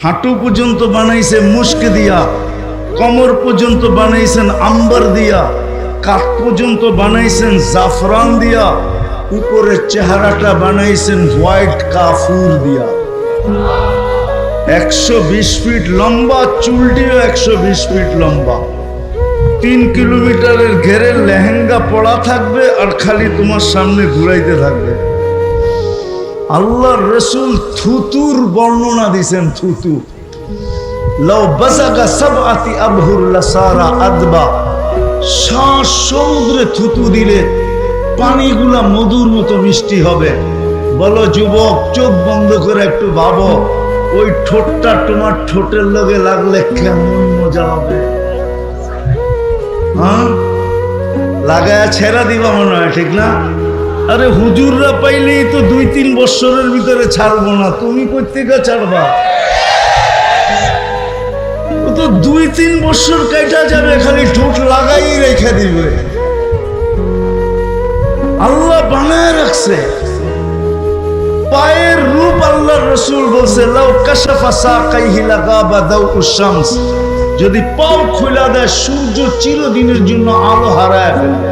হাঁটু পর্যন্ত বানাইছে মুস্ক দিয়া, কমর পর্যন্ত বানাইছেন আম্বার দিয়া, কাঠ পর্যন্ত বানাইছেন জাফরান দিয়া, উপরের চেহারাটা বানাইছেন হোয়াইট কাফুর দিয়া। 120 ফিট লম্বা, চুলটিও 120 ফিট লম্বা। 3 কিলোমিটারের ঘেরের লেহেঙ্গা পড়া থাকবে আর খালি তোমার সামনে ঘুরাইতে থাকবে। আল্লাহর রাসূল থুতুর বর্ণনা দিয়েছেন। থুতু লাউ বাসাকা সাবআতি আবহুর লাসারা আদবা, শ্বাস সমুদ্রে থুতু দিলে পানিগুলা মধুর মতো মিষ্টি হবে। বলো যুবক, চোখ বন্ধ করে একটু ভাবো, ওই ঠোঁটটা তোমার ঠোঁটের লগে লাগলে কেমন মজা হবে। হ্যাঁ, লাগায়া ছেড়া দিবা মনে হয়, ঠিক না? আরে হুজুররা পাইলেই তো 2-3 বছরের ভিতরে ছাড়বো না, তুমি কোত্থেকে ছাড়বা? ও তো 2-3 বছর কাটা যাবে, খালি ঠোঁট লাগাই রেখে দিবে। আল্লাহ বানায় রাখছে পায়ের রূপ। আল্লাহর রাসূল বলছে লাউ কাশাফা সাকাইহি লাগাবা দাউউশ শামস, যদি পাও খুলে দেয় সূর্য চিরদিনের জন্য আলো হারায় ফেলবে।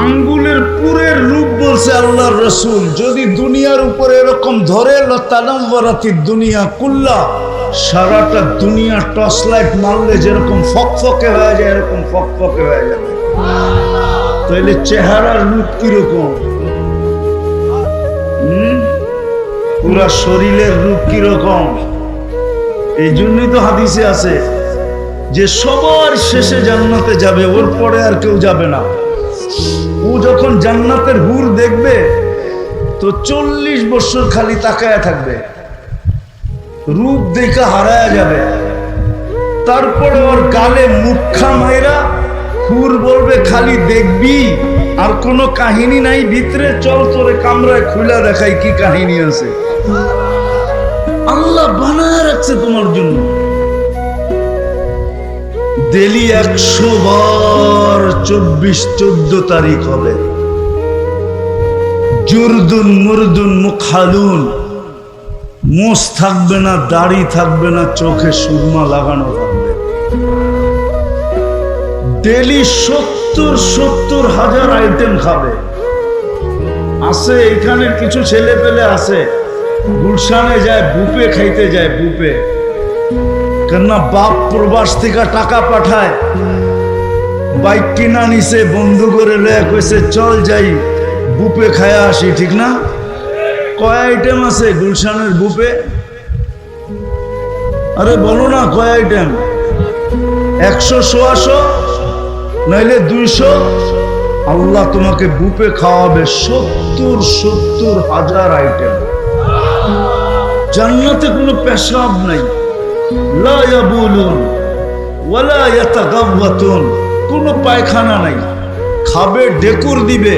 আঙ্গুলের পুরের রূপ বলছে আল্লাহর রাসূল, যদি দুনিয়ার উপরে এরকম ধরে লতানাওয়ারাতিদ দুনিয়া কুল্লা, সারাটা দুনিয়া টর্চ লাইট মারলে যেরকম ফকফকে হয়ে যায় এরকম ফকফকে হয়ে যাবে। তাহলে চেহারার রূপ কিরকম? পুরা শরীরের রূপ কিরকম? এই জন্যই তো হাদিসে আছে যে সবার শেষে জান্নাতে যাবে, ওর পরে আর কেউ যাবে না। ও যখন জান্নাতের হুর দেখবে তো 40 বছর খালি তাকায়া থাকবে, রূপ দেখে হারায়া যাবে। তারপরে ওর গালে মুখা মাইরা হুর বলবে খালি দেখবি, আর কোনো কাহিনী নাই ভিতরে, চল তোরে কামরায় খুলে দেখাই কি কাহিনী আছে। আল্লাহ বানায় রাখছে তোমার জন্য। ডেলি 100 বার 24-14 তারিখ হবে। জুরদুন মুরদুন মুখালুন, মোষ থাকবে না, দাড়ি থাকবে না, চোখে সুরমা লাগানো থাকবে। ডেলি 70 হাজার আইটেম খাবে। আছে এখানে কিছু ছেলে পেলে আছে, গুলশানে যায় বুপে খাইতে যায়, বুপে। কেননা বাপ প্রবাস থেকে টাকা পাঠায়, বাইক কিনা নিছে, বন্ধু করে লয়ে কইছে চল যাই বুপে খায়া আসি, ঠিক না? কয় আইটেম আছে গুলশানের বুপে? আরে বলো না কয় আইটেম? 100-125 নাইলে 200। আল্লাহ তোমাকে বুপে খাওয়াবে 70 হাজার আইটেম। জান্নাতে কোনো পেশাব নাই, লা ইয়াবুলুন ওয়ালা ইয়াতাগাওয়াতুন, কোনো পায়খানা নাই। খাবে ডেকুর দিবে।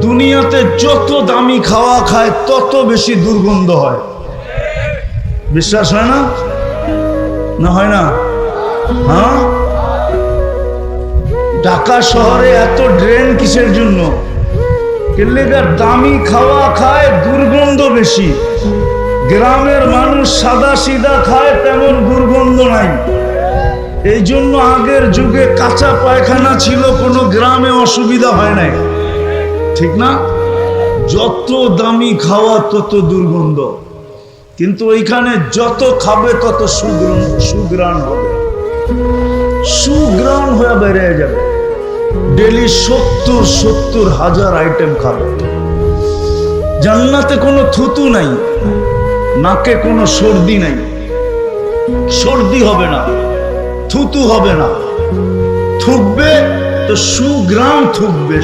দুনিয়াতে যত দামি খাওয়া খায় তত বেশি দুর্গন্ধ হয়। বিশ্বাস হয় না? না হয় না? হ্যাঁ, ঢাকা শহরে এত ড্রেন কিসের জন্য? কেলেগার দামি খাওয়া খায়, দুর্গন্ধ বেশি। গ্রামের মানুষ সাদা সিধা খায়, তেমন দুর্গন্ধ নাই। এই জন্য আগের যুগে কাঁচা পায়খানা ছিল, কোনো গ্রামে অসুবিধা হয় নাই, ঠিক না? যত দামি খাওয়া তত দুর্গন্ধ, কিন্তু ওইখানে যত খাবে তত সুগ্রাণ হবে, সুগ্রাণ হয়ে বেড়ে যাবে। ডেলি 70 হাজার আইটেম খাবে। জান্নাতে কোনো থুতু নাই, নাকে কোনো সর্দি নাই, সর্দি হবে না, থুতু হবে না। থুকবে তো সুগ্রাণ থুকবে,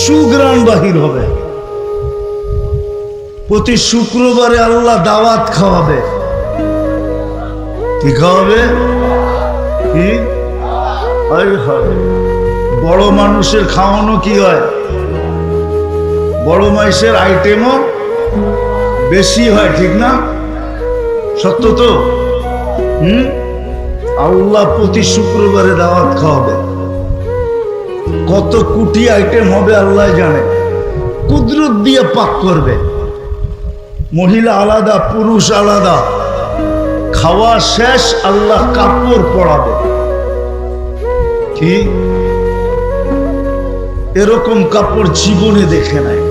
সুগ্রাণ বাহির হবে। প্রতি শুক্রবারে আল্লাহ দাওয়াত খাওয়াবে। কি খাওয়াবে? কি? বড় মানুষের খাওয়ানো কি হয়? বড় মানুষের আইটেমও বেশি হয়, ঠিক না? সত্য তো? আল্লাহ প্রতি শুক্রবারে দাওয়াত খাওয়াবে। কত কোটি আইটেম হবে আল্লাহ জানে, কুদরত দিয়ে পাক করবে। মহিলা আলাদা, পুরুষ আলাদা। খাওয়া শেষ, আল্লাহ কাপড় পরাবে। কি এরকম কাপড় জীবনে দেখে নাই।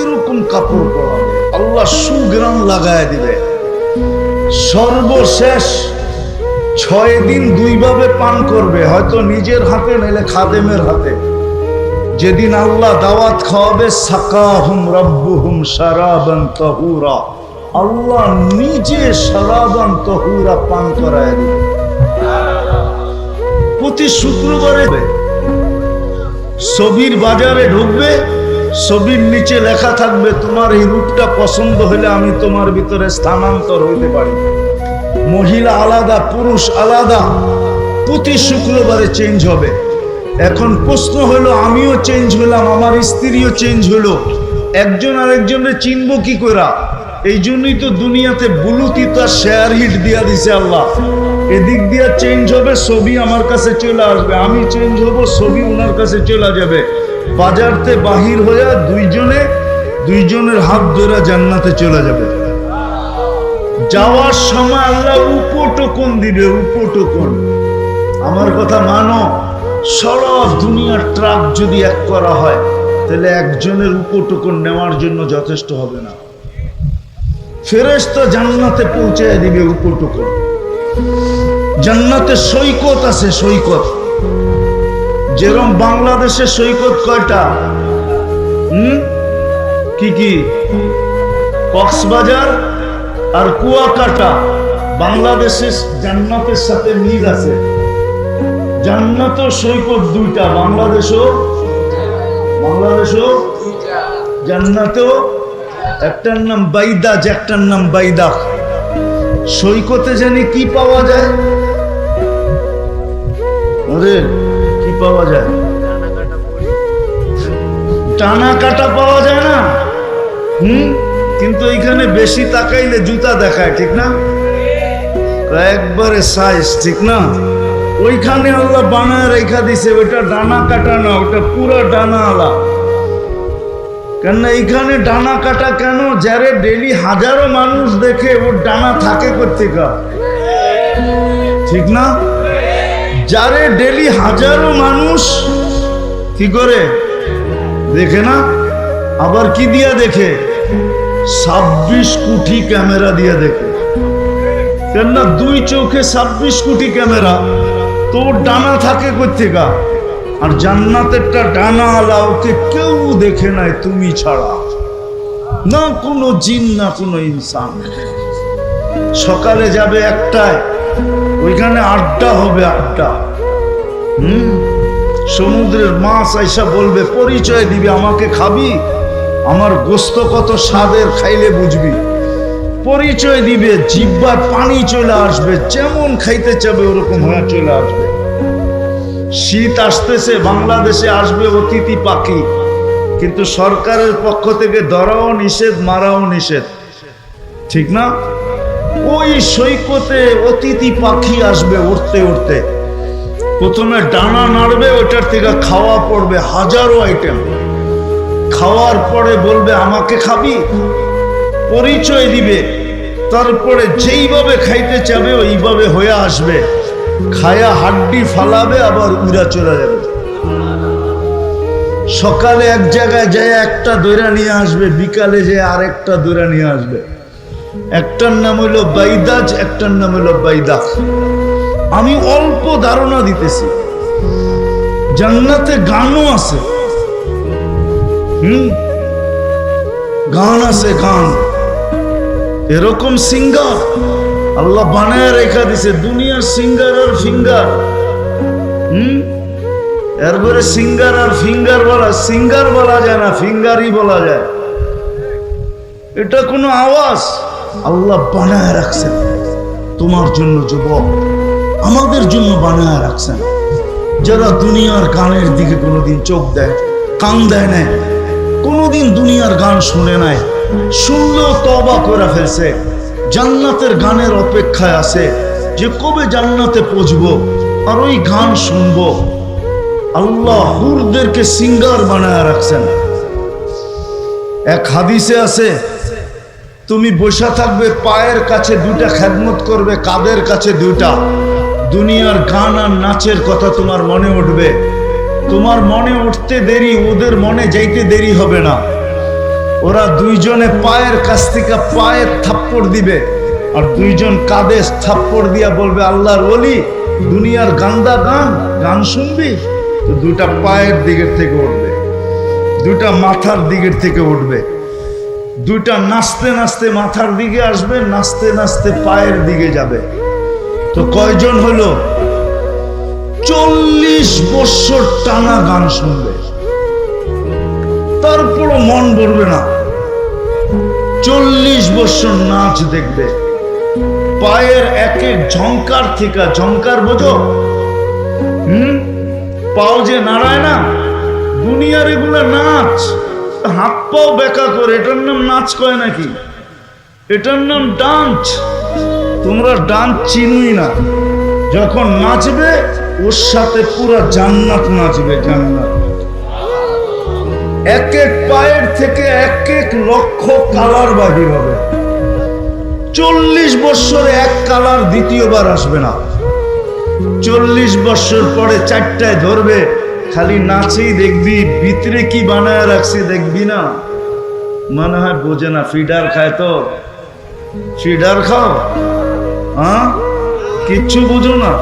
এরকম কাপড় পরাবে, আল্লাহ সুগ্রাম লাগায় দিবে। সর্বশেষ 6 দিন 2 ভাবে পান করবে, হয়তো নিজের হাতে নাইলে খাদেমের হাতে। যেদিন আল্লাহ দাওয়াত খাওয়াবে, সাকাহুম রাব্বুহুম শারাবান তাহুরা, আল্লাহ নিজে শারাবান তাহুরা পান করায় দিবে। প্রতি শুক্রবারে ছবির বাজারে ঢুকবে, ছবির নিচে লেখা থাকবে, তোমার এই রূপটা পছন্দ হলে আমি তোমার ভিতরে স্থানান্তর হইতে পারি। মহিলা আলাদা, পুরুষ আলাদা, প্রতি শুক্রবারে চেঞ্জ হবে। এখন প্রশ্ন হলো, আমিও চেঞ্জ হলাম, আমার স্ত্রীও চেঞ্জ হলো, একজন আরেকজনের চিনবো কি করে? এই জন্যই তো দুনিয়াতে ব্লুটুথ আর শেয়ার হিট দিয়া দিছে আল্লাহ। এদিক দিয়া চেঞ্জ হবে, ছবি আমার কাছে চলে আসবে, আমি চেঞ্জ হব, ছবি ওনার কাছে চলে যাবে। বাজারতে বাহির হইয়া দুইজনের হাত ধরে জান্নাতে চলে যাবে। যাওয়ার সময় আল্লাহ উপটোকন দিবে, উপটোকন। আমার কথা মানো, সারা দুনিয়ার ট্রাক যদি এক করা হয়, তাহলে একজনের উপটোকন নেওয়ার জন্য যথেষ্ট হবে না। ফেরেশতা জান্নাতে পৌঁছে দিবে উপটোকন। জান্নাতে সৈকত আছে, সৈকত। যেরকম বাংলাদেশে সৈকত কয়টা? কি? কক্সবাজার আর কুয়াকাটা। বাংলাদেশের জান্নাতের সাথে মিল আছে। জান্নাতও সৈকত 2টা, বাংলাদেশও জান্নাতেও। একটার নাম বাইদাজ, একটার নাম বাইদাক। সৈকতে জানি কি পাওয়া যায়? আরে কি পাওয়া যায়? টানা কাটা পাওয়া যায় না? কিন্তু এইখানে বেশি তাকাইলে জুতা দেখায়, ঠিক না? একবারে সাইজ, ঠিক না? ওইখানে আল্লাহ বানায় রেখা দিছে, ওইটা ডানা কাটা না, ওটা পুরো ডানা আলা। কেন এইখানে ডানা কাটা কেন? যারে ডেলি হাজারো মানুষ দেখে, ওর ডানা থাকে কোত্থেকে, ঠিক না? যারে ডেলি হাজারো মানুষ কি করে দেখে না, আবার কি দিয়া দেখে? 26 কোটি ক্যামেরা দিয়া দেখে। কেননা 2 চোখে 26 কোটি ক্যামেরা, তোর ডানা থাকে কোত্থেকে? আর জান্নাতেরটা ডানা আলা, ওকে কেউ দেখে নাই তুমি ছাড়া, না কোনো জিন না কোনো ইনসান। সকালে যাবে 1টায়, ওইখানে আড্ডা হবে, আড্ডা। সমুদ্রের মাছ আইসা বলবে, পরিচয় দিবে, আমাকে খাবি? আমার গোস্ত কত স্বাদের, খাইলে বুঝবি। পরিচয় দিবে, জিহ্বার পানি চলে আসবে, যেমন খাইতে চাবে ওরকম হয়ে চলে আসবে। শীত আসতেছে, বাংলাদেশে আসবে অতিথি পাখি, কিন্তু সরকারের পক্ষ থেকে ধরাও নিষেধ, মারাও নিষেধ, ঠিক না? ওই সৈকতে অতিথি পাখি আসবে উড়তে উড়তে, প্রথমে ডানা নাড়বে, ওইটার থেকে খাওয়া পড়বে হাজারো আইটেম। খাওয়ার পরে বলবে, আমাকে খাবি? পরিচয় দিবে, তারপরে যেইভাবে খাইতে চাবে ওইভাবে হয়ে আসবে, খায়া হাড্ডি ফালাবে, আবার উড়া চলে যাবে। সকালে এক জায়গায় যায় একটা দইরা নিয়ে আসবে, বিকালে যায় আরেকটা দইরা নিয়ে আসবে। একটার নাম হইলো বাইদাজ, একটার নাম হইলো বাইদাক। আমি অল্প ধারণা দিতেছি। জান্নাতে গানও আছে, গান আছে, গান। এরকম সিঙ্গার আল্লাহ বানায় রেখা দিছে, দুনিয়ার সিঙ্গার আর ফিঙ্গার। এরপরে সিঙ্গার আর ফিঙ্গার বলা, সিঙ্গার বলা যায় না, ফিঙ্গারই বলা যায়। এটা কোনো আওয়াজ আল্লাহ বানায় রাখছেন তোমার জন্য, যুবক, আমাদের জন্য বানায় রাখছেন। যারা দুনিয়ার গানের দিকে কোনোদিন চোখ দেয়, কান দেয় না, কোনোদিন দুনিয়ার গান শুনে নাই, শুনলেও তওবা করে ফেলছে, জান্নাতের গানের অপেক্ষায় আছে যে কবে জান্নাতে পৌঁছবো আর ওই গান শুনবো। আল্লাহ হুরদেরকে সিঙ্গার বানায় রাখছেন। এক হাদিসে আছে, তুমি বসা থাকবে পায়ের কাছে দুইটা খেদমত করবে, কাদের কাছে দুইটা। দুনিয়ার গান আর নাচের কথা তোমার মনে উঠবে, তোমার মনে উঠতে দেরি, ওদের মনে যাইতে দেরি হবে না। ওরা দুইজনে পায়ের কাছ থেকে পায়ের থাপ্পড় দিবে, আর দুইজন কাঁধে থাপ্পড় দিয়া বলবে আল্লাহর ওলি, দুনিয়ার গান্দা গান শুনবি? তো দুইটা পায়ের দিকের থেকে উঠবে, দুইটা মাথার দিকের থেকে উঠবে, দুইটা নাচতে নাচতে মাথার দিকে আসবে, নাচতে নাচতে পায়ের দিকে যাবে। তো কয়জন হলো? 40 বছর টানা গান শুনবে, তারপরও মন ভরবে না। 40 বছর নাচ দেখবে, পায়ের এক এক ঝংকার থেকে, ঝংকার বোঝো? পাও যে নাড়ায় না, দুনিয়ার এগুলা নাচ। হাত পাও বেকা করে, এটার নাম নাচ কয় নাকি? এটার নাম ডান্স। তোমরা ডান্স চিনুই না। যখন নাচবে ওর সাথে পুরা জান্নাত নাচবে, জান্নাত। এক এক পায়ের থেকে এক এক লক্ষ কালার বাহির হবে। 40 বছরে এক কালার দ্বিতীয়বার আসবে না। 40 বছর পরে 4টায় ধরবে, খালি নাচেই দেখবি, ভিতরে কি বানায় রাখছে দেখবি না। মনে হয় বোঝে না, ফিডার খায়। তো ফিডার খাও, হ্যাঁ, কিচ্ছু বুঝো না।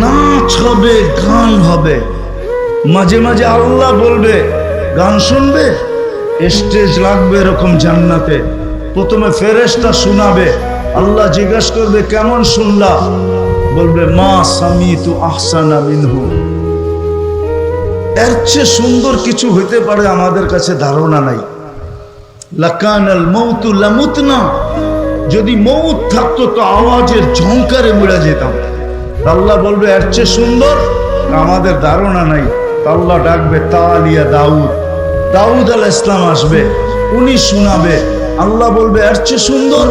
নাচ হবে, গান হবে, মাঝে মাঝে আল্লাহ বলবে গান শুনবে, স্টেজ লাগবে এরকম জান্নাতে। প্রথমে ফেরেশতা শোনাবে, আল্লাহ জিজ্ঞাসা করবে কেমন শুনলা? বলবে মা সামিতু আহসানা মিনহু। এর চেয়ে সুন্দর কিছু হইতে পারে আমাদের কাছে ধারণা নাই। লাকানাল মাউতু লামুতনা, যদি মৌত থাকতো তো আওয়াজের ঝংকারে মরে যেতাম। আল্লাহ বলবে এর চেয়ে সুন্দর আমাদের ধারণা নাই। আল্লাহ ডাকবে তালিয়া দাউদ, দাউদ আলাইহিস সালাম আসবে, উনি শোনাবে। আল্লাহ বলবে এর চেয়ে সুন্দর,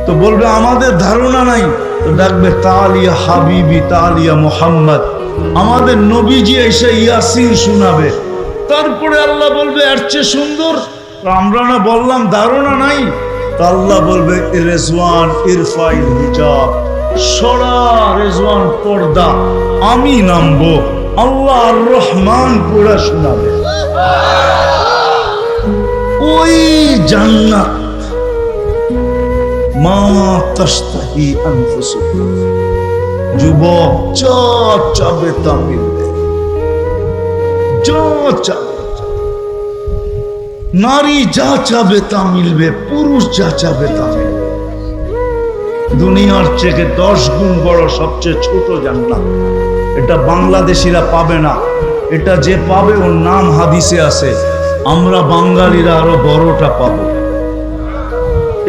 তো বলবে আমাদের ধারণা নাই। তো ডাকবে তালিয়া হাবিবি, তালিয়া মুহাম্মদ, আমাদের নবীজি এসে ইয়াসিন শোনাবে। তারপরে আল্লাহ বলবে এর চেয়ে সুন্দর, আমরা না বললাম ধারণা নাই? তো আল্লাহ বলবে রেজওয়ান ইরফাইল হিজাব, সরা রেজওয়ান পর্দা, আমি নামবো। আল্লাহ আর রহমান পুরা শোনাবে। ওই জান্নাত মা তাশতাহি আনফুসুকুম, যুবক যা চাবে তা মিলবে, যা চাবে। নারী যা চাবে তা মিলবে, পুরুষ যা চাবে তা মিলবে। দুনিয়ার থেকে 10 গুণ বড় সবচেয়ে ছোট জান্নাত। এটা বাংলাদেশিরা পাবে না, এটা যে পাবে ওর নাম হাদিসে আছে। আমরা বাঙালিরা আরো বড়টা পাবো,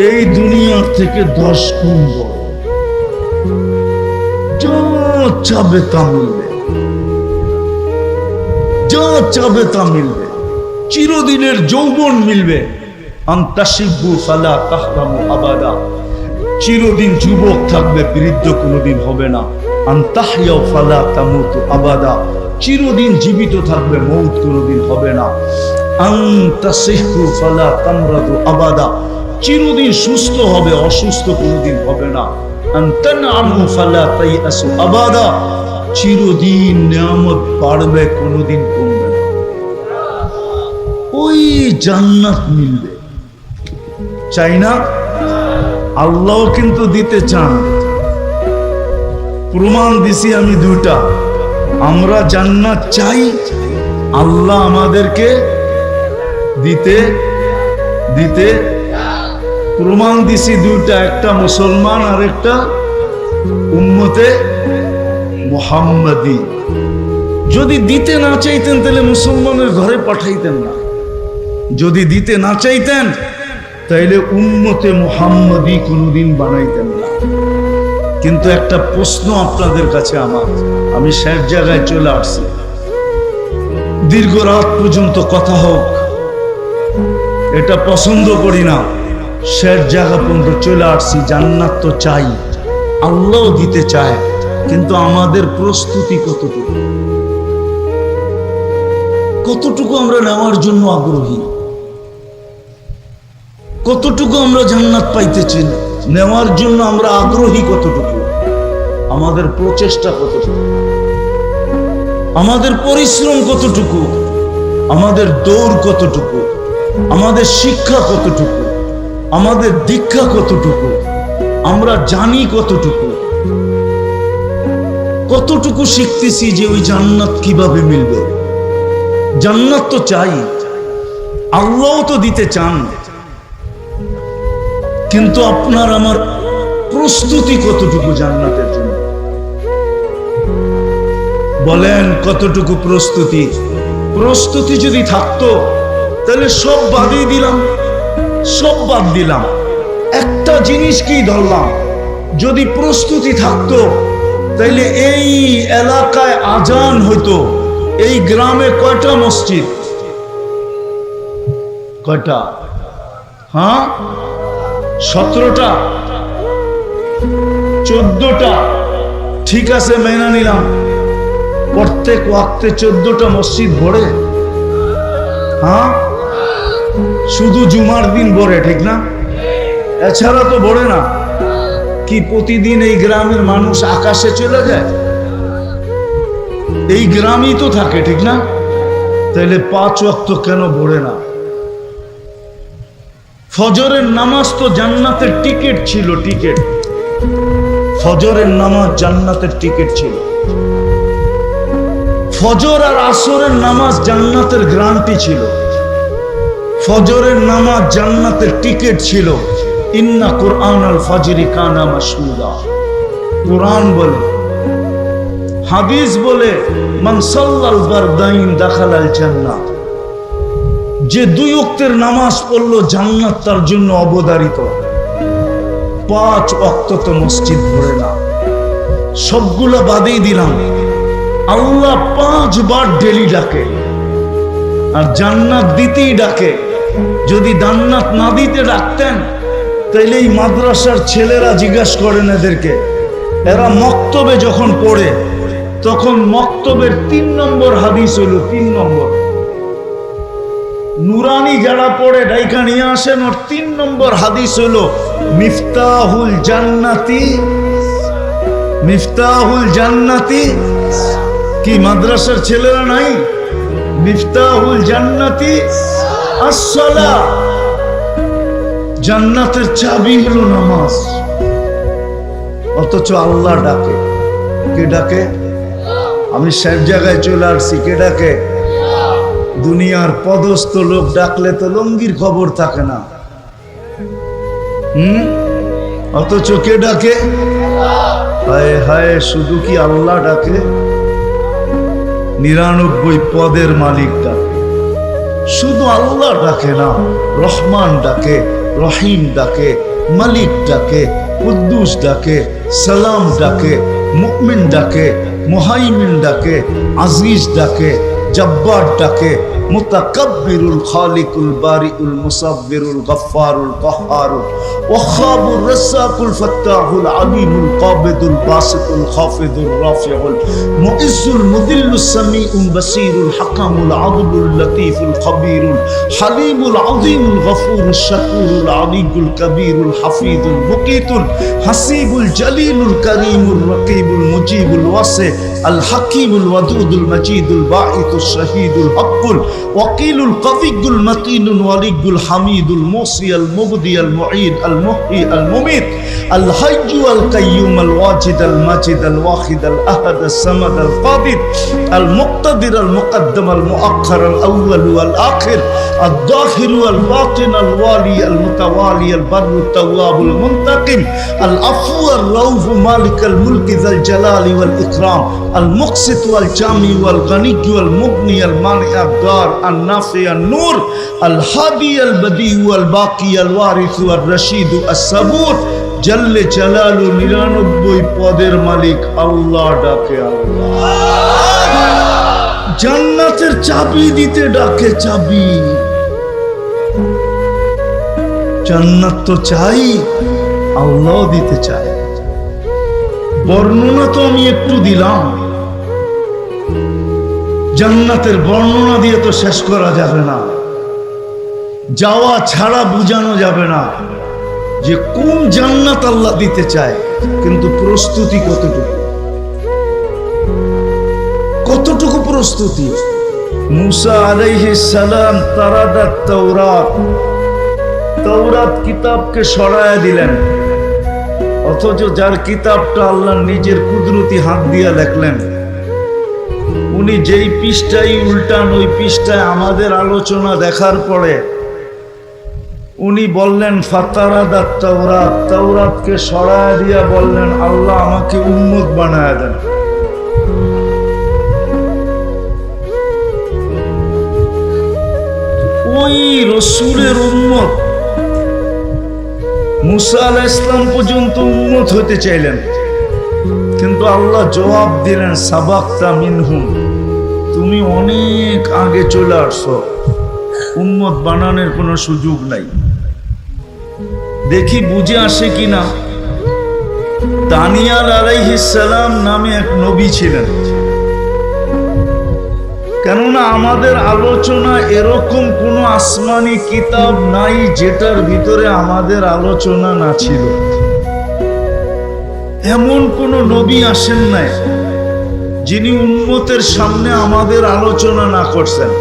এই দুনিয়ার থেকে 10 গুণ বড়। যা চাবে তা মিলবে, যা চাবে তা মিলবে। চিরদিনের যৌবন মিলবে। আনতাশিবু ফালা তাহরামু আবাদা, চিরদিন যুবক থাকবে, বৃদ্ধ কোনোদিন হবে না। আনতাহইয়া ফালা তামুতু আবাদা, চিরদিন জীবিত থাকবে, মৌত কোনোদিন হবে না। আনতাসিহু ফালা তামরাদু আবাদা, চিরদিন সুস্থ হবে, অসুস্থ কোনোদিন হবে না। আনতানআমু ফালা তাইয়াসু আবাদা, চিরদিন নিয়ামত বাড়বে, কোনোদিন কমবে না। ওই জান্নাত মিলবে, চাই না? আল্লাহ কিন্তু দিতে চান। প্রমাণ দিছি আমি দুইটা। আমরা জান্নাত চাই, আল্লাহ আমাদেরকে দিতে দিতে প্রমাণ দিছি দুইটা, একটা মুসলমান আর একটা উম্মতে মুহাম্মাদি। যদি দিতে না চাইতেন তাহলে মুসলমানের ঘরে পাঠাইতেন না। যদি দিতে না চাইতেন তাইলে উম্মতে মুহাম্মাদি কোনোদিন বানাইতেন না। কিন্তু একটা প্রশ্ন আপনাদের কাছে আমার, আমি শেষ জায়গায় চলে আসছি। দীর্ঘ রাত পর্যন্ত কথা হোক, এটা পছন্দ করি না। শেষ জায়গা পর্যন্ত চলে আসছি। জান্নাত তো চাই, আল্লাহ দিতে চায়, কিন্তু আমাদের প্রস্তুতি কতটুকু, কতটুকু আমরা নেওয়ার জন্য আগ্রহী? কতটুকু আমরা জান্নাত পাইতেছি, নেওয়ার জন্য আমরা আগ্রহী কতটুকু, আমাদের প্রচেষ্টা কতটুকু, আমাদের পরিশ্রম কতটুকু, আমাদের দৌড় কতটুকু, আমাদের শিক্ষা কতটুকু, আমাদের দীক্ষা কতটুকু, আমরা জানি কতটুকু, কতটুকু শিখতেছি যে ওই জান্নাত কিভাবে মিলবে। জান্নাত তো চাই, আল্লাহ তো দিতে চান, কিন্তু আপনার আমার প্রস্তুতি কতটুকু জান্নাতের জন্য? বলেন কতটুকু প্রস্তুতি? প্রস্তুতি যদি থাকতো তাহলে সব বাদই দিলাম, সব বাদ দিলাম, একটা জিনিসকেই ধরলাম। যদি প্রস্তুতি থাকতো তাইলে এই এলাকায় আজান হইতো। এই গ্রামে কয়টা মসজিদ? কয়টা? হ্যাঁ, 17টা, 14টা, ঠিক আছে মেনে নিলাম। প্রত্যেক ওয়াক্তে 14টা মসজিদ ভরে? হ্যাঁ, শুধু জুমার দিন ভরে, ঠিক না? এছাড়া তো ভরে না। কি প্রতিদিন এই গ্রামের মানুষ আকাশে চলে যায়? এই গ্রামই তো থাকে, ঠিক না? তাহলে 5 ওয়াক্ত কেন ভরে না? ফজরের নামাজ তো জান্নাতের টিকিট ছিল, টিকিট। ফজরের নামাজ জান্নাতের টিকিট ছিল। ফজর আর আসরের নামাজ জান্নাতের গ্যারান্টি ছিল। ফজরের নামাজ জান্নাতের টিকিট ছিল। ইন্না কুরআন আল ফাজরি কানা মাশহুদা। কুরআন বলে, হাদিস বলে, মান সাল্লাল বারদাইন দাখালাল জান্নাহ। যে 2 ওয়াক্তের নামাজ পড়লো জান্নাত তার জন্য অবধারিত। 5 ওয়াক্ত তো মসজিদ ভরে না। সবগুলো বাদেই দিলাম, আল্লাহ 5 বার ডেলি ডাকে, আর জান্নাত দিতেই ডাকে। যদি জান্নাত না দিতে ডাকতেন তাইলে এই মাদ্রাসার ছেলেরা জিজ্ঞাসা করেন এদেরকে, এরা মক্তবে যখন পড়ে তখন মক্তবের 3 নম্বর হাদিস হইল, 3 নম্বর নুরানি যারা পড়ে ডাইকা নিয়ে আসেন, ওর 3 নম্বর হাদিস হইল মিফতাহুল জান্নাতি, মিফতাহুল জান্নাতি। কি মাদ্রাসার ছেলেরা নাই? মিফতাহুল জান্নাতি আসসালাহ। জান্নাতের চাবি হলো নামাজ। অথচ আল্লাহ ডাকে। কে ডাকে? আমি সব জায়গায় চলে আসছি, কে ডাকে? দুনিয়ার পদস্থ লোক ডাকলে তো লঙ্গির খবর থাকে না। অথচ কে ডাকে? হায় হায়, শুধু কি আল্লাহ ডাকে? 99 পদের মালিক ডাকে। শুধু আল্লাহ ডাকে না, রহমান ডাকে, রহিম ডাকে, মালিক ডাকে, কুদ্দুস ডাকে, সালাম ডাকে, মুমিন ডাকে, মুহাইমিন ডাকে, আজিজ ডাকে, জব্বার ডাকে, মুতাকাব্বিরুল খালিকুল বারিউল মুসাব্বিরুল গফফারুল কাহ্হারুল ওয়াখাবুর রাসাকুল ফাত্তাহুল আলিমুল কাবিদুল বাসিতুল খাফিদুর রাফিউল মুইজ্জুল মুদিল্লুস সামিউল বাসিরুল হাকামুল আদলুল লতীফুল খবীরুল হালিমুল আযীমুল গফুরুশ শাকুরুল আলিয়ুল কবীরুল হাফিজুল মুকিতুল হাসিবুল জলিলুল করিমুল রকিবুল মুজিবুল ওয়াসি আল হাকিমুল ওয়াদুদুল মজিদুল বাঈতুশ শাহীদুল হকুল ওয়াকিলুল কবিয়ুল মতিনুল ওয়ালিয়ুল হামিদুল মুসি আল মুবদি আল মুঈদ আল মুহয়ি আল মুমিত আল হাইয়্যু আল কাইয়্যুম আল ওয়াজিদ আল মাজিদ আল ওয়াহিদ আল আহাদ আল সামাদ আল কাদির আল মুক্তাদির আল মুকদ্দম আল মুআখ্খার আল আউয়াল ওয়াল আখির আল যাহির ওয়াল বাতিন আল ওয়ালি আল মুতাওয়ালি আল বাররু তাওয়াব আল মুনতাকিম আল আফু আর রাউফ মালিক আল মুলক যাল জালালি ওয়াল ইকরাম আল মুকসিত ওয়াল জামি ওয়াল গনি ওয়াল মুগনি আল মানি আল দার আল নাফি আল নূর আল হাদি আল বদি ওয়াল বাকি আল ওয়ারিস ওয়াল রশিদ আস সাবুর জল্লে জালালু। 99 পদের মালিক আল্লাহ ডাকে। আল্লাহ জান্নাতের চাবি দিতে ডাকে। চাবি জান্নাত তো চাই, আল্লাহ দিতে চায়। বর্ণনা তো আমি একটু দিলাম, জান্নাতের বর্ণনা দিয়ে তো শেষ করা যাবে না। যাওয়া ছাড়া বোঝানো যাবে না যে কোন জান্নাত আল্লাহ দিতে চায়, কিন্তু প্রস্তুতি কতটুকু প্রস্তুতি। মুসা আলাইহিস সালাম তারাদাত তাওরাত কিতাবকে সরায়া দিলেন, অথচ যার কিতাবটা আল্লাহ নিজের কুদরতি হাত দিয়া লেখলেন, উনি যেই পৃষ্ঠায় উল্টান ওই পৃষ্ঠায় আমাদের আলোচনা দেখার পরে উনি বললেন ফাতারাদাত তাওরাতকে সরায়া দিয়া বললেন, আল্লাহ আমাকে উম্মত বানায়া দেন। ওই রসুলের উম্মত মুসা আলাইহিস সালাম পর্যন্ত উম্মত হতে চাইলেন, কিন্তু আল্লাহ জবাব দিলেন সাবাকতা মিনহুম, তুমি অনেক আগে চলে আসছো, উম্মত বানানোর কোনো সুযোগ নাই। দেখি বুঝে আসে কিনা। দানিয়াল আলাইহিস সালাম নামে এক নবী ছিলেন। কেননা আমাদের আলোচনা এরকম কোনো আসমানি কিতাব নাই যেটার ভিতরে আমাদের আলোচনা না ছিল। এমন কোন নবী আসেন নাই যিনি উম্মতের সামনে আমাদের আলোচনা না করছেন।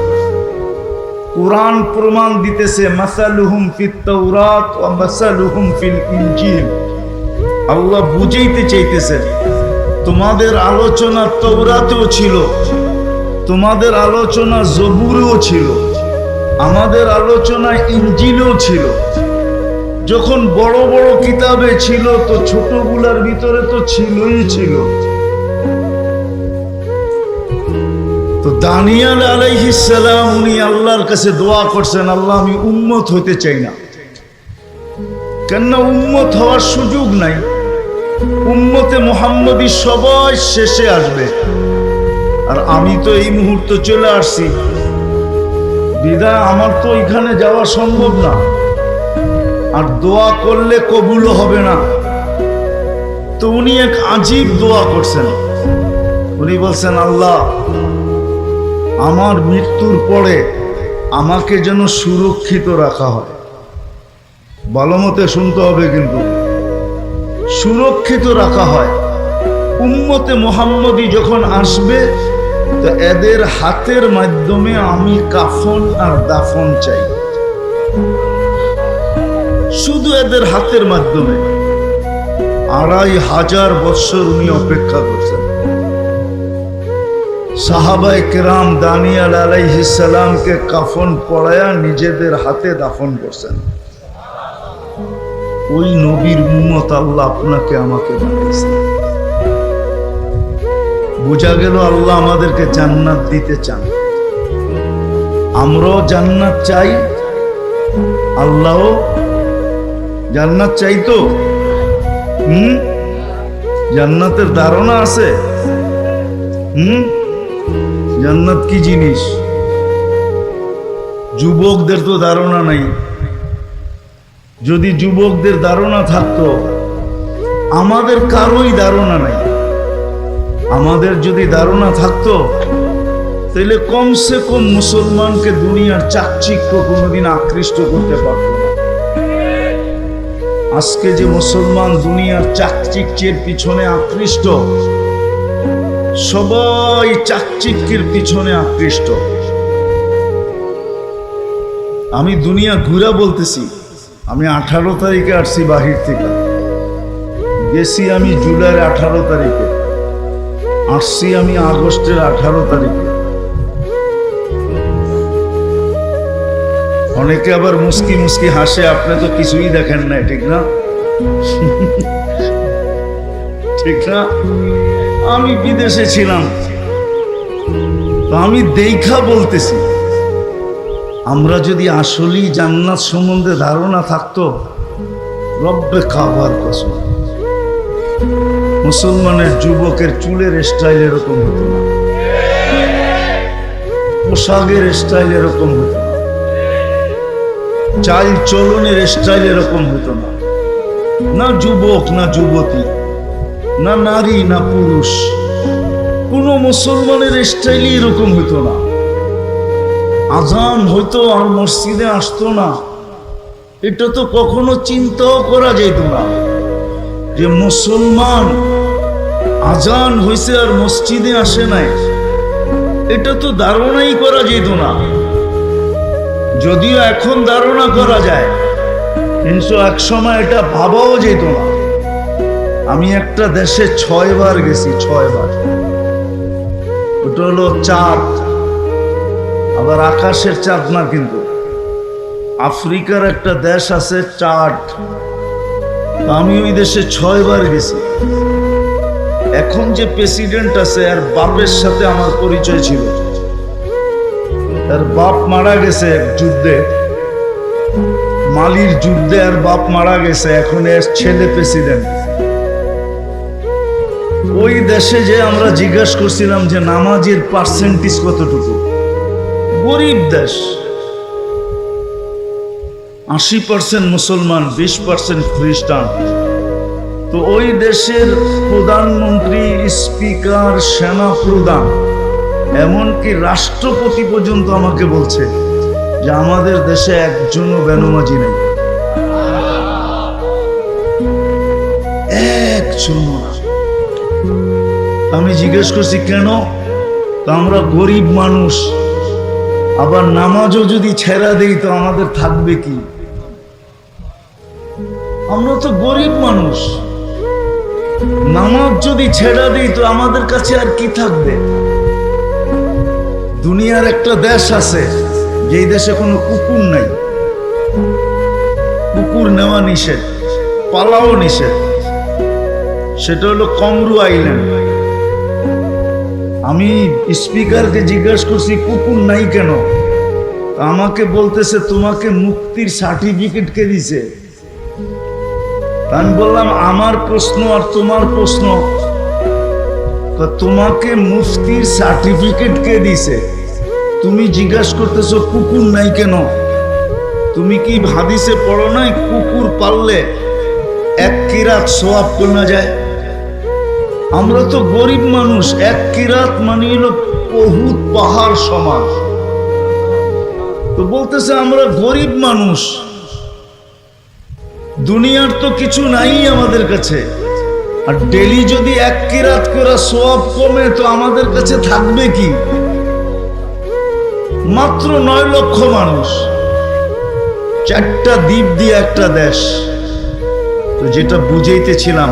কুরআন প্রমাণ দিতেছে মাসালুহুম ফিত তাওরাত ওয়া মাসালুহুম ফিল ইনজিল। আল্লাহ বুঝাইতে চাইতেছেন তোমাদের আলোচনা তাওরাতেও ছিল, তোমাদের আলোচনা জবুরেও ছিল, আমাদের আলোচনা ইনজিলেও ছিল। যখন বড় বড় কিতাবে ছিল তো ছোটগুলার ভিতরে তো ছিলই ছিল। তো দানিয়াল আলাইহিস সালাম উনি আল্লাহর কাছে দোয়া করছেন, আল্লাহ আমি উম্মত হইতে চাই না, কেননা উম্মত হওয়ার সুযোগ নাই। উম্মতে মুহাম্মদী সবাই শেষে আসবে, আর আমি তো এই মুহূর্তে চলে আসছি, বিদায় আমার তো এখানে যাওয়া সম্ভব না, আর দোয়া করলে কবুলও হবে না। তো উনি এক আজীব দোয়া করছেন। উনি বলছেন, আল্লাহ আমার মৃত্যুর পরে আমাকে যেন সুরক্ষিত রাখা হয়। ভালো মতে শুনতে হবে, কিন্তু সুরক্ষিত রাখা হয়। উম্মতে মুহাম্মদী যখন আসবে তো এদের হাতের মাধ্যমে আমি কাফন আর দাফন চাই, শুধু এদের হাতের মাধ্যমে। 2500 বছর উনি অপেক্ষা করছেন। সাহাবায়ে কেরাম দানিয়াল আলাইহিস সালামকে কাফন পরায়া নিজেদের হাতে দাফন করছেন। ওই নবীর উম্মত আল্লাহ আপনাকে আমাকে বানিয়েছেন। বোঝা গেল আল্লাহ আমাদেরকে জান্নাত দিতে চান। আমরাও জান্নাত চাই, আল্লাহও জান্নাত চাই। তো জান্নাতের ধারণা আছে? জান্নাত কি জিনিস? যুবকদের তো ধারণা নাই। যদি যুবকদের ধারণা থাকতো, আমাদের কারোই ধারণা নাই। আমাদের যদি ধারণা থাকতো তাহলে কমসে কম মুসলমানকে দুনিয়ার চাকচিক্য কোনোদিন আকৃষ্ট করতে পারত না। আজকে যে মুসলমান দুনিয়ার চাকচিক্যের পিছনে আকৃষ্ট, সবাই চাকচিক্যের পিছনে আকৃষ্ট। আমি দুনিয়া ঘুরা বলতেছি। আমি 18 তারিখে আসছি বাহির থেকে, গেছি আমি জুলাইয়ের 18 তারিখে, আসছি আমি আগস্টের 18 তারিখে। অনেকে আবার মুস্কি মুস্কি হাসে, আপনি তো কিছুই দেখেন না, ঠিক না? ঠিক না? আমি বিদেশে ছিলাম, তো আমি দেখা বলতেছি। আমরা যদি আসলেই জান্নাত সম্বন্ধে ধারণা থাকতো, রব্বে কাবার কসম, মুসলমানের যুবকের চুলের স্টাইল এরকম হতো না, পোশাকের স্টাইল এরকম হতো না, চাল চলনের স্টাইল এরকম হতো না। না যুবক, না যুবতী, না নারী, না পুরুষ, কোন মুসলমানের স্টাইলই এরকম হতো না। আজান হইতো আর মসজিদে আসতো না, এটা তো কখনো চিন্তাও করা যেত না যে মুসলমান আজান হইছে আর মসজিদে আসে নাই, এটা তো ধারণাই করা যেত না। যদিও এখন ধারণা করা যায়, কিন্তু এক সময় এটা ভাবাও যেত না। আমি একটা দেশে 6 বার গেছি, 6 বার। ওটা হলো চাঁদ, আবার আকাশের চাঁদ না, কিন্তু আফ্রিকার একটা দেশ আছে চাঁদ, আমি ওই দেশে 6 বার গেছি। এখন যে প্রেসিডেন্ট আছে আর বাপের সাথে আমার পরিচয় ছিল। তার বাপ মারা গেছে যুদ্ধে, মালির যুদ্ধে, আর বাপ মারা গেছে, এখন এর ছেলে প্রেসিডেন্ট। ওই দেশে যে আমরা জিজ্ঞাসা করছিলাম যে নামাজের পার্সেন্টেজ কতটুকু। গরিব দেশ, 80% মুসলমান, 20% খ্রিস্টান। তো ওই দেশের প্রধানমন্ত্রী, স্পিকার, সেনা প্রধান, এমনকি রাষ্ট্রপতি পর্যন্ত আমাকে বলছে যে আমাদের দেশে একজনও বেনামাজি নেই, একজনও না। আমি জিজ্ঞেস করছি কেন? তো আমরা গরিব মানুষ, আবার নামাজও যদি ছেড়া দেই তো আমাদের থাকবে কি? আমরা তো গরিব মানুষ, নামাজ যদি ছেড়া দিই তো আমাদের কাছে আর কি থাকবে? দুনিয়ার একটা দেশ আছে যেই দেশে কোনো কুকুর নাই, কুকুর নেওয়া নিষেধ, পালাও নিষেধ, সেটা হলো কমরু আইল্যান্ড। আমি স্পিকারকে জিজ্ঞাসা করছি কুকুর নাই কেন? আমাকে বলতেছে তোমাকে মুক্তির সার্টিফিকেট কে দিছে? আমি বললাম আমার প্রশ্ন আর তোমার প্রশ্ন, তোমাকে মুফতির সার্টিফিকেট কে দিছে? তুমি জিজ্ঞাসা করতেছো কুকুর নাই কেন? তুমি কি হাদিসে পড়ো নাই কুকুর পাললে 1 কিরাত সওয়াব কমে যায়? আমরা তো গরিব মানুষ, 1 কিরাত মানে হলো বহুত পাহাড় সমান। তো বলতেছে আমরা গরিব মানুষ, দুনিয়ার তো কিছু নাই আমাদের কাছে, আর ডেলি যদি 1 কিরাত করে সওয়াব কমে তো আমাদের কাছে থাকবে কি? মাত্র 9 লক্ষ মানুষ, 4টা দ্বীপ দিয়ে একটা দেশ। তো যেটা বুঝাইতেছিলাম,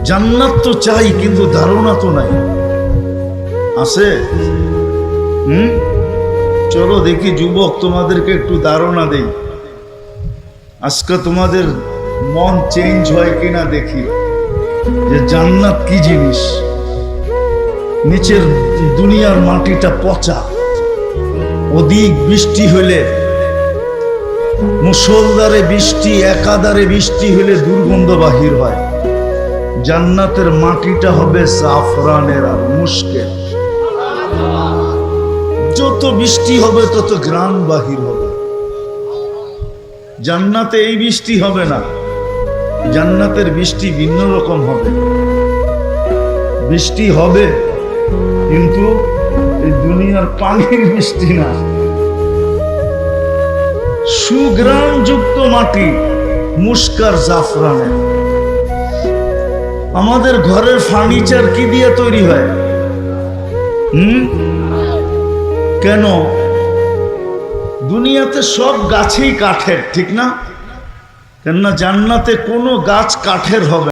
জান্নাত তো চাই কিন্তু ধারণা তো নাই, আছে? চলো দেখি যুবক, তোমাদেরকে একটু ধারণা দেই, আজকে তোমাদের মন চেঞ্জ হয় কিনা দেখি যে জান্নাত কি জিনিস। নিচের দুনিয়ার মাটিটা পচা, অধিক বৃষ্টি হলে, মুষলধারে বৃষ্টি, একাধারে বৃষ্টি হলে দুর্গন্ধ বাহির হয়। জান্নাতের মাটিটা হবে জাফরানের আর মুশকের, যত বৃষ্টি হবে তত ঘ্রাণ বাহির হবে। জান্নাতে এই বৃষ্টি হবে না, জান্নাতের বৃষ্টি ভিন্ন রকম হবে। বৃষ্টি হবে কিন্তু এই দুনিয়ার পানির বৃষ্টি না, সুঘ্রাণযুক্ত মাটি, মুস্কার জাফরানের। আমাদের ঘরের ফার্নিচার কি দিয়ে তৈরি হয়? কেন? দুনিয়াতে সব গাছেই কাঠের, ঠিক না? কেননা জান্নাতে কোনো গাছ কাঠের হবে